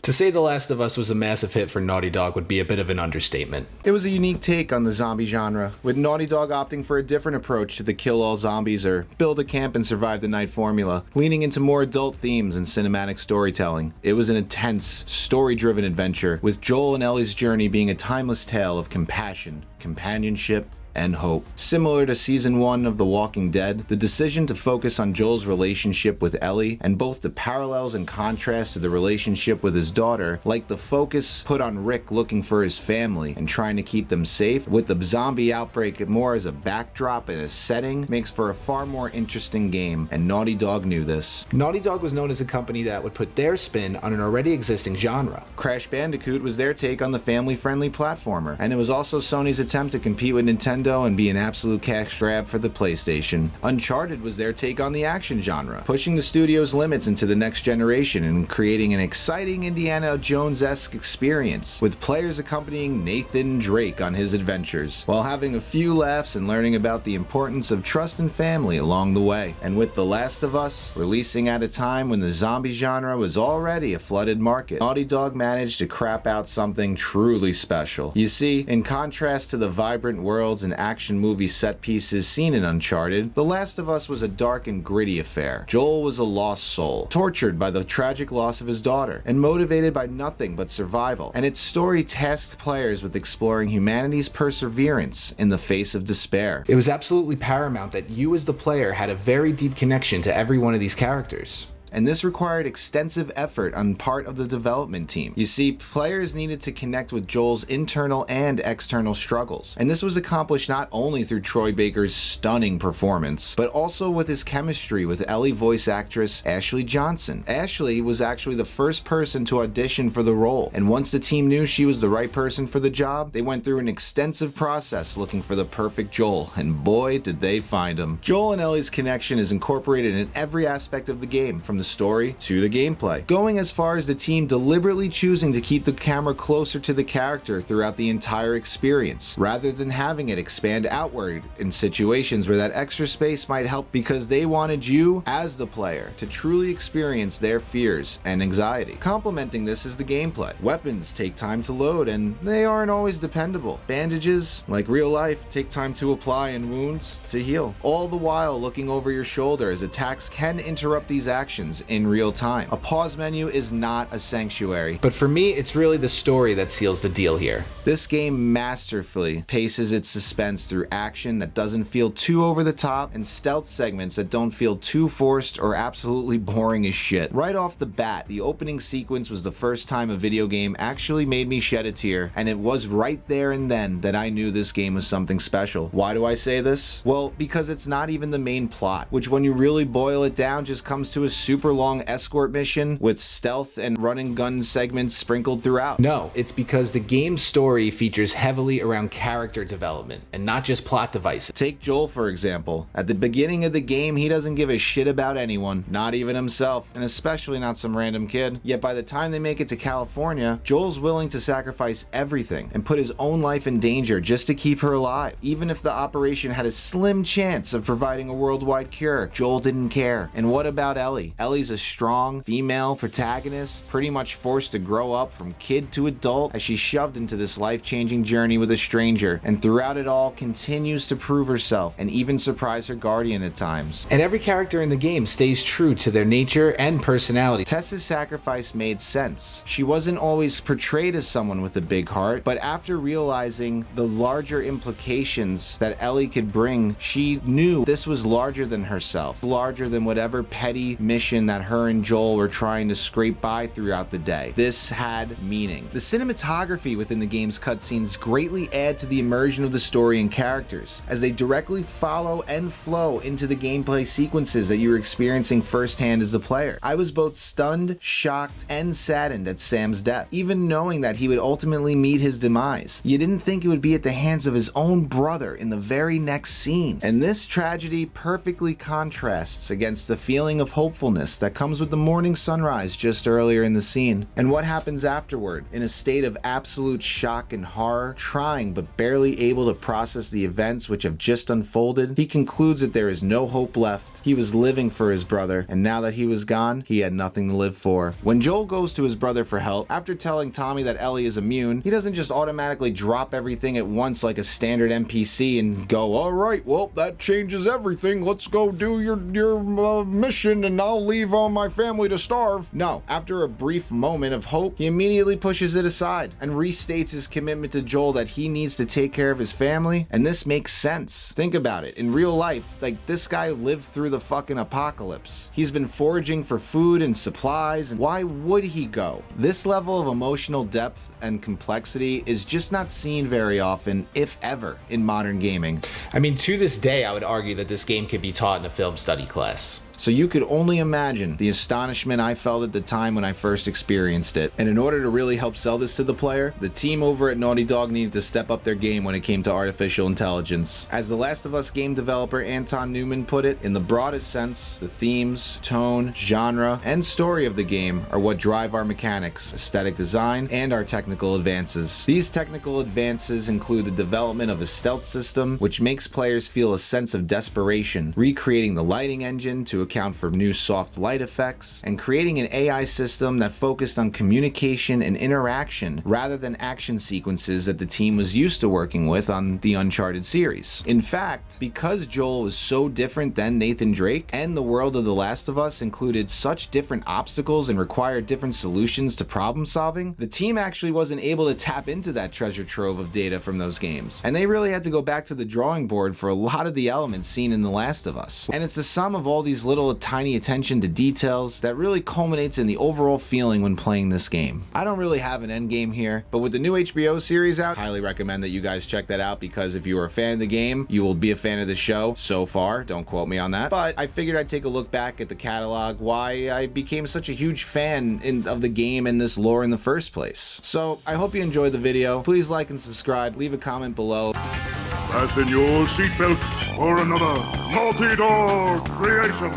To say The Last of Us was a massive hit for Naughty Dog would be a bit of an understatement. It was a unique take on the zombie genre, with Naughty Dog opting for a different approach to the kill all zombies or build a camp and survive the night formula, leaning into more adult themes and cinematic storytelling. It was an intense, story-driven adventure, with Joel and Ellie's journey being a timeless tale of compassion, companionship, and hope. Similar to Season 1 of The Walking Dead, the decision to focus on Joel's relationship with Ellie, and both the parallels and contrast to the relationship with his daughter, like the focus put on Rick looking for his family and trying to keep them safe, with the zombie outbreak more as a backdrop and a setting, makes for a far more interesting game, and Naughty Dog knew this. Naughty Dog was known as a company that would put their spin on an already existing genre. Crash Bandicoot was their take on the family-friendly platformer, and it was also Sony's attempt to compete with Nintendo and be an absolute cash grab for the PlayStation. Uncharted was their take on the action genre, pushing the studio's limits into the next generation and creating an exciting Indiana Jones-esque experience, with players accompanying Nathan Drake on his adventures, while having a few laughs and learning about the importance of trust and family along the way. And with The Last of Us releasing at a time when the zombie genre was already a flooded market, Naughty Dog managed to crap out something truly special. You see, in contrast to the vibrant worlds and action movie set pieces seen in Uncharted, The Last of Us was a dark and gritty affair. Joel was a lost soul, tortured by the tragic loss of his daughter, and motivated by nothing but survival, and its story tasked players with exploring humanity's perseverance in the face of despair. It was absolutely paramount that you as the player had a very deep connection to every one of these characters. And this required extensive effort on part of the development team. You see, players needed to connect with Joel's internal and external struggles, and this was accomplished not only through Troy Baker's stunning performance, but also with his chemistry with Ellie voice actress Ashley Johnson. Ashley was actually the first person to audition for the role, and once the team knew she was the right person for the job, they went through an extensive process looking for the perfect Joel, and boy did they find him. Joel and Ellie's connection is incorporated in every aspect of the game, from the story to the gameplay, going as far as the team deliberately choosing to keep the camera closer to the character throughout the entire experience, rather than having it expand outward in situations where that extra space might help, because they wanted you, as the player, to truly experience their fears and anxiety. Complementing this is the gameplay. Weapons take time to load, and they aren't always dependable. Bandages, like real life, take time to apply and wounds to heal, all the while looking over your shoulder as attacks can interrupt these actions in real time. A pause menu is not a sanctuary. But for me, it's really the story that seals the deal here. This game masterfully paces its suspense through action that doesn't feel too over the top, and stealth segments that don't feel too forced or absolutely boring as shit. Right off the bat, the opening sequence was the first time a video game actually made me shed a tear, and it was right there and then that I knew this game was something special. Why do I say this? Well, because it's not even the main plot, which when you really boil it down just comes to a super long escort mission with stealth and running gun segments sprinkled throughout. No, it's because the game's story features heavily around character development and not just plot devices. Take Joel, for example. At the beginning of the game, he doesn't give a shit about anyone, not even himself, and especially not some random kid. Yet by the time they make it to California, Joel's willing to sacrifice everything and put his own life in danger just to keep her alive. Even if the operation had a slim chance of providing a worldwide cure, Joel didn't care. And what about Ellie? Ellie's a strong female protagonist, pretty much forced to grow up from kid to adult as she's shoved into this life-changing journey with a stranger, and throughout it all continues to prove herself and even surprise her guardian at times. And every character in the game stays true to their nature and personality. Tessa's sacrifice made sense. She wasn't always portrayed as someone with a big heart, but after realizing the larger implications that Ellie could bring, she knew this was larger than herself, larger than whatever petty mission that her and Joel were trying to scrape by throughout the day. This had meaning. The cinematography within the game's cutscenes greatly add to the immersion of the story and characters, as they directly follow and flow into the gameplay sequences that you're experiencing firsthand as the player. I was both stunned, shocked, and saddened at Sam's death, even knowing that he would ultimately meet his demise. You didn't think it would be at the hands of his own brother in the very next scene. And this tragedy perfectly contrasts against the feeling of hopefulness peacefulness that comes with the morning sunrise just earlier in the scene. And what happens afterward? In a state of absolute shock and horror, trying but barely able to process the events which have just unfolded, he concludes that there is no hope left. He was living for his brother, and now that he was gone, he had nothing to live for. When Joel goes to his brother for help, after telling Tommy that Ellie is immune, he doesn't just automatically drop everything at once like a standard NPC and go, alright, well, that changes everything, let's go do your mission and I'll leave my family to starve. No, after a brief moment of hope, he immediately pushes it aside and restates his commitment to Joel that he needs to take care of his family, and this makes sense. Think about it, in real life, like, this guy lived through the fucking apocalypse. He's been foraging for food and supplies, and why would he go? This level of emotional depth and complexity is just not seen very often, if ever, in modern gaming. I mean, to this day, I would argue that this game could be taught in a film study class. So you could only imagine the astonishment I felt at the time when I first experienced it. And in order to really help sell this to the player, the team over at Naughty Dog needed to step up their game when it came to artificial intelligence. As The Last of Us game developer Anton Newman put it, in the broadest sense, the themes, tone, genre, and story of the game are what drive our mechanics, aesthetic design, and our technical advances. These technical advances include the development of a stealth system, which makes players feel a sense of desperation, recreating the lighting engine to account for new soft light effects, and creating an AI system that focused on communication and interaction rather than action sequences that the team was used to working with on the Uncharted series. In fact, because Joel was so different than Nathan Drake, and the world of The Last of Us included such different obstacles and required different solutions to problem solving, the team actually wasn't able to tap into that treasure trove of data from those games, and they really had to go back to the drawing board for a lot of the elements seen in The Last of Us. And it's the sum of all these little tiny attention to details that really culminates in the overall feeling when playing this game. I don't really have an end game here, but with the new HBO series out, I highly recommend that you guys check that out, because if you are a fan of the game, you will be a fan of the show. So far, don't quote me on that, but I figured I'd take a look back at the catalog, why I became such a huge fan of the game and this lore in the first place. So I hope you enjoyed the video. Please like and subscribe, leave a comment below. Fasten your seatbelts for another Naughty Dog creation.